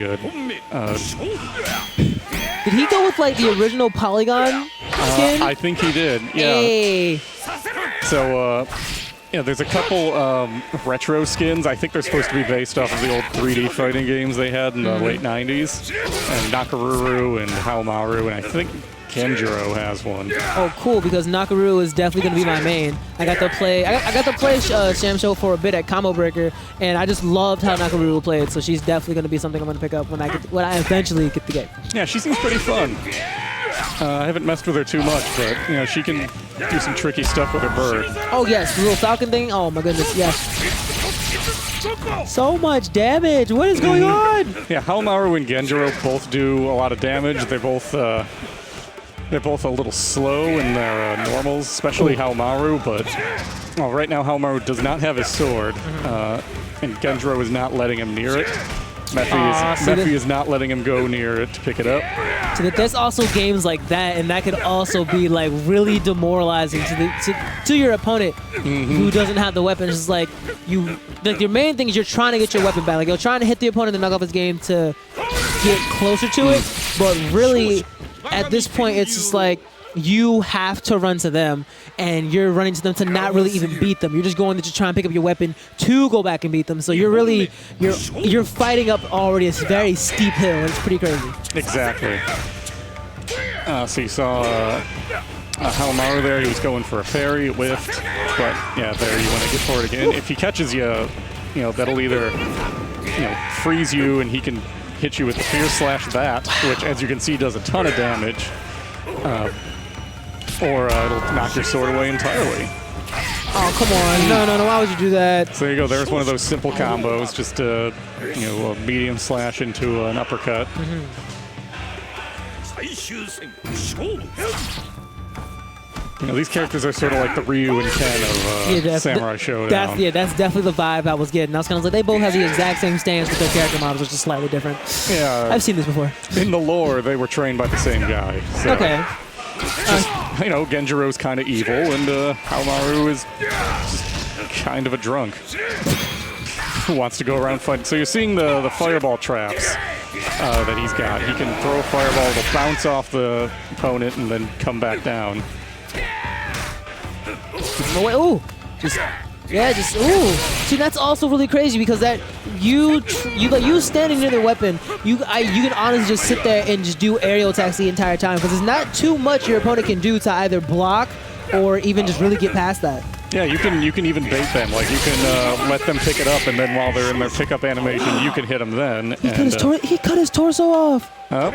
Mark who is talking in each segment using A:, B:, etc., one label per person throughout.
A: good.
B: Did he go with like the original Polygon skin?
A: I think he did. Yeah.
B: Hey.
A: So yeah, there's a couple retro skins. I think they're supposed to be based off of the old 3D fighting games they had in the late 90s. And Nakaruru and Haohmaru, and I think Genjuro has one.
B: Oh, cool! Because Nakaru is definitely gonna be my main. I got to play. I got to play SamSho for a bit at Combo Breaker, and I just loved how Nakaru played. So she's definitely gonna be something I'm gonna pick up when I eventually get the game.
A: Yeah, she seems pretty fun. I haven't messed with her too much, but you know she can do some tricky stuff with her bird.
B: Oh yes, the little falcon thing. Oh my goodness, yes. So much damage. What is going on?
A: Yeah, Haohmaru and Genjuro both do a lot of damage. They're both a little slow in their normals, especially Haohmaru, but well, right now Haohmaru does not have his sword, and Genjuro is not letting him near it. Mefi is not letting him go near it to pick it up.
B: So there's also games like that, and that could also be like really demoralizing to your opponent who doesn't have the weapon. It's just like your main thing is you're trying to get your weapon back. Like you're trying to hit the opponent and knock off his game to get closer to it, but really at this point it's just like you have to run to them, and you're running to them to not really even beat them. You're just going to try and pick up your weapon to go back and beat them. So you're really you're fighting up already a very steep hill, and it's pretty crazy.
A: Exactly. So you saw Haohmaru there. He was going for a parry, it whiffed, but yeah, there you want to get forward again. If he catches you, you know that'll either freeze you, and he can hit you with the Fear Slash that, which as you can see does a ton of damage. Or it'll knock your sword away entirely.
B: Oh, come on. No, why would you do that?
A: So there you go. There's one of those simple combos. Just a medium slash into an uppercut. These characters are sort of like the Ryu and Ken of Samurai Shodown.
B: That's definitely the vibe I was getting. I was kind of like, they both have the exact same stance with their character models, which is slightly different. Yeah. I've seen this before.
A: In the lore, they were trained by the same guy. So.
B: Okay.
A: Just, Genjiro's kind of evil, and Haohmaru is just kind of a drunk who wants to go around fighting. So you're seeing the fireball traps that he's got. He can throw a fireball, it'll bounce off the opponent, and then come back down.
B: Ooh, ooh. See, that's also really crazy because that you standing near the weapon, you can honestly just sit there and just do aerial attacks the entire time because there's not too much your opponent can do to either block or even just really get past that.
A: Yeah, you can even bait them. Like you can let them pick it up, and then while they're in their pickup animation, you can hit them then.
B: He cut his torso off.
A: Oh.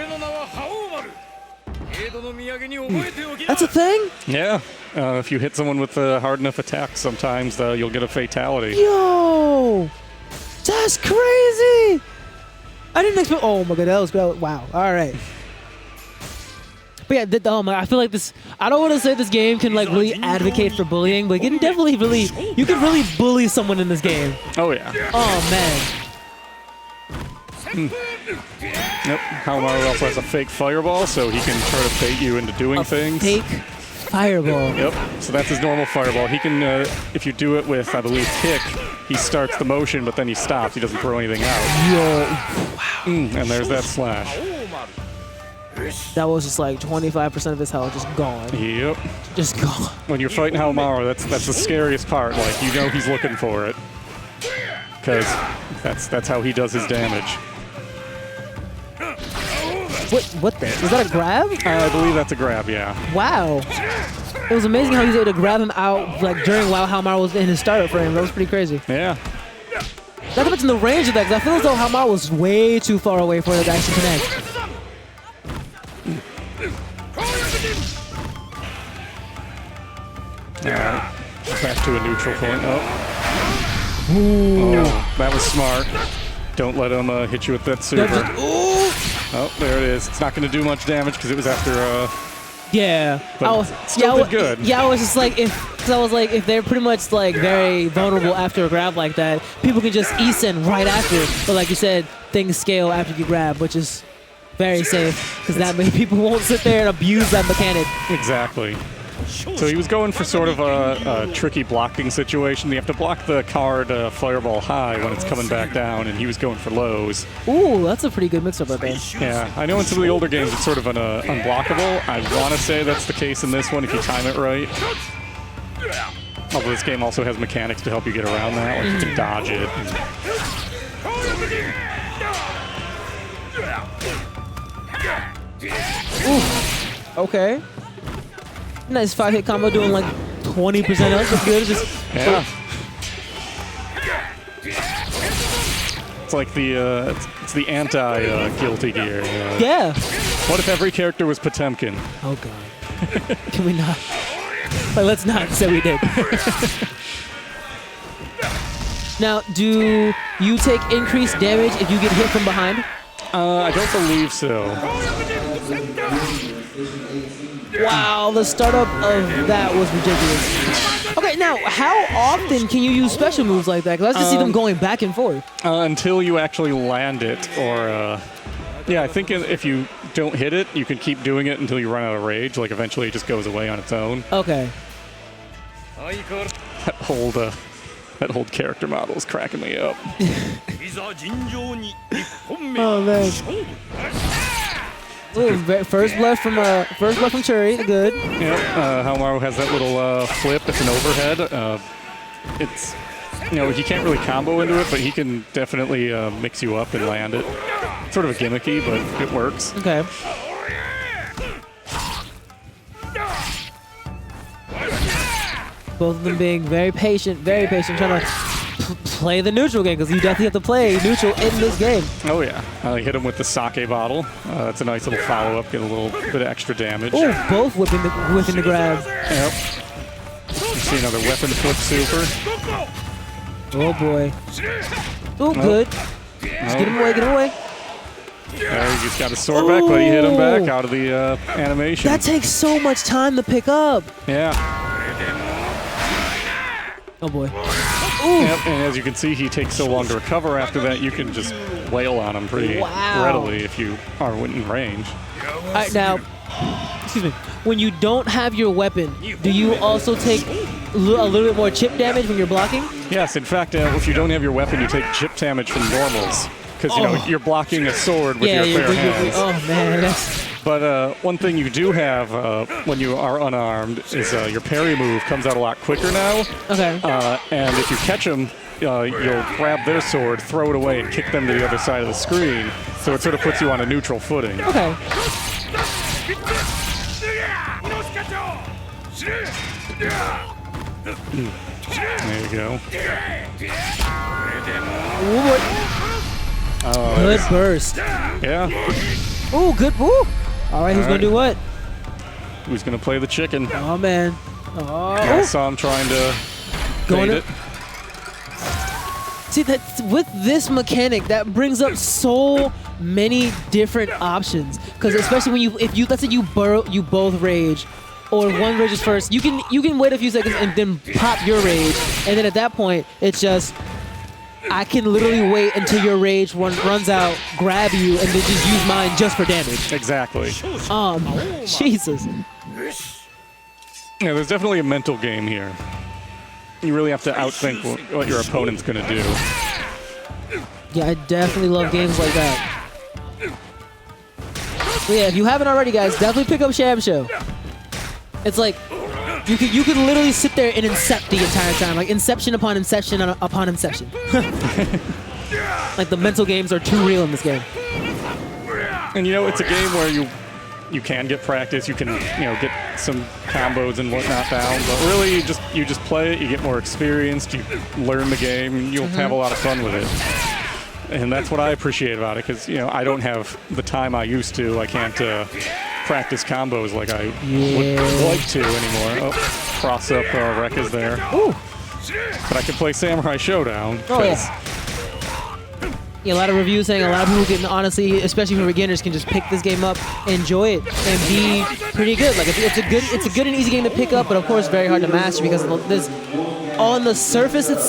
B: That's a thing?
A: Yeah. If you hit someone with a hard enough attack, sometimes you'll get a fatality.
B: Yo! That's crazy! I didn't expect... Oh my god, that was good. Wow. All right. But yeah, I feel like this... I don't want to say this game can like really advocate for bullying, but it can definitely really... You can really bully someone in this game.
A: Oh, yeah.
B: Oh, man.
A: Nope. Haohmaru also has a fake fireball, so he can try to bait you into doing things.
B: Fake fireball.
A: Yep. So that's his normal fireball. He can, if you do it with, I believe, kick, he starts the motion, but then he stops. He doesn't throw anything out.
B: Yo. Wow.
A: And there's that slash.
B: That was just like 25% of his health just gone.
A: Yep.
B: Just gone.
A: When you're fighting Haohmaru, that's the scariest part. Like, he's looking for it. Because that's how he does his damage.
B: What the? Was that a grab?
A: I believe that's a grab, yeah.
B: Wow. It was amazing how he was able to grab him out like during while Haohmaru was in his startup frame. That was pretty crazy.
A: Yeah.
B: Not to mention the range of that, because I feel as though Haohmaru was way too far away for it to actually connect.
A: Alright. Back to a neutral point. Oh, that was smart. Don't let him hit you with that super. Oh, there it is. It's not going to do much damage because it was after.
B: Yeah.
A: But still did good.
B: Yeah, I was just like, if they're pretty much like very vulnerable after a grab like that, people can just ESIN right after. But like you said, things scale after you grab, which is very safe because that many people won't sit there and abuse that mechanic.
A: Exactly. So he was going for sort of a tricky blocking situation. You have to block the card fireball high when it's coming back down, and he was going for lows.
B: Ooh, that's a pretty good mix-up right there.
A: Yeah, I know in some of the older games it's sort of an unblockable. I want to say that's the case in this one if you time it right. Although this game also has mechanics to help you get around that, like you can dodge it.
B: Ooh, okay. Nice 5-hit combo doing like 20% else. That's good. Just
A: yeah. It's like the it's the anti Guilty Gear.
B: Yeah.
A: What if every character was Potemkin?
B: Oh god. Can we not? Like, let's not say we did. Now, do you take increased damage if you get hit from behind?
A: I don't believe so.
B: Wow, the startup of that was ridiculous. Okay, now, how often can you use special moves like that? Because I just see them going back and forth.
A: Until you actually land it, or yeah, I think if you don't hit it, you can keep doing it until you run out of rage. Like eventually, it just goes away on its own.
B: Okay.
A: That old character model is cracking me up.
B: Oh man. Ooh, first blood from Turry, good.
A: Yep, Haohmaru has that little flip. It's an overhead. It's, you know, he can't really combo into it, but he can definitely mix you up and land it. Sort of a gimmicky, but it works.
B: Okay. Both of them being very patient, trying to play the neutral game, because you definitely have to play neutral in this game.
A: Oh yeah, I hit him with the sake bottle. That's a nice little follow-up, get a little bit of extra damage.
B: Ooh, both whipping the grab.
A: Yep. You see another weapon flip super.
B: Oh boy. Ooh, good. Just get him away, get him away.
A: He just got his sword back, but he hit him back out of the animation.
B: That takes so much time to pick up.
A: Yeah.
B: Oh boy.
A: Yep, and as you can see, he takes so long to recover after that, you can just wail on him pretty readily if you are in range.
B: All right, now, excuse me. When you don't have your weapon, do you also take a little bit more chip damage when you're blocking?
A: Yes, in fact, if you don't have your weapon, you take chip damage from normals. Because, you know, you're blocking a sword with your bare hands.
B: Oh, man. That's...
A: But one thing you do have when you are unarmed is your parry move comes out a lot quicker now.
B: Okay.
A: And if you catch them, you'll grab their sword, throw it away, and kick them to the other side of the screen. So it sort of puts you on a neutral footing.
B: Okay.
A: There you go.
B: Oh, good burst.
A: Yeah.
B: Ooh, good. Ooh. All right, who's going to do what?
A: Who's going to play the chicken?
B: Oh, man. Oh.
A: I saw him trying to bait it.
B: See, that with this mechanic, that brings up so many different options. Because especially when let's say you both rage, or one rages first, you can wait a few seconds and then pop your rage, and then at that point, it's just I can literally wait until your rage runs out, grab you, and then just use mine just for damage.
A: Exactly.
B: Jesus.
A: Yeah, there's definitely a mental game here. You really have to outthink what your opponent's going to do.
B: Yeah, I definitely love games like that. So yeah, if you haven't already, guys, definitely pick up SamSho. It's like you could literally sit there and incept the entire time, like inception upon inception upon inception. Like the mental games are too real in this game.
A: And you know, it's a game where you can get practice, you can get some combos and whatnot down, but really you just play it, you get more experienced, you learn the game, and you'll have a lot of fun with it. And that's what I appreciate about it, because I don't have the time I used to. I can't practice combos like I would like to anymore. Oh, cross up Rekka's there.
B: Ooh.
A: But I can play Samurai Shodown.
B: Oh yeah. Yeah, a lot of reviews saying a lot of people can honestly, especially for beginners, can just pick this game up, enjoy it, and be pretty good. Like it's a good and easy game to pick up, but of course very hard to master because this on the surface it's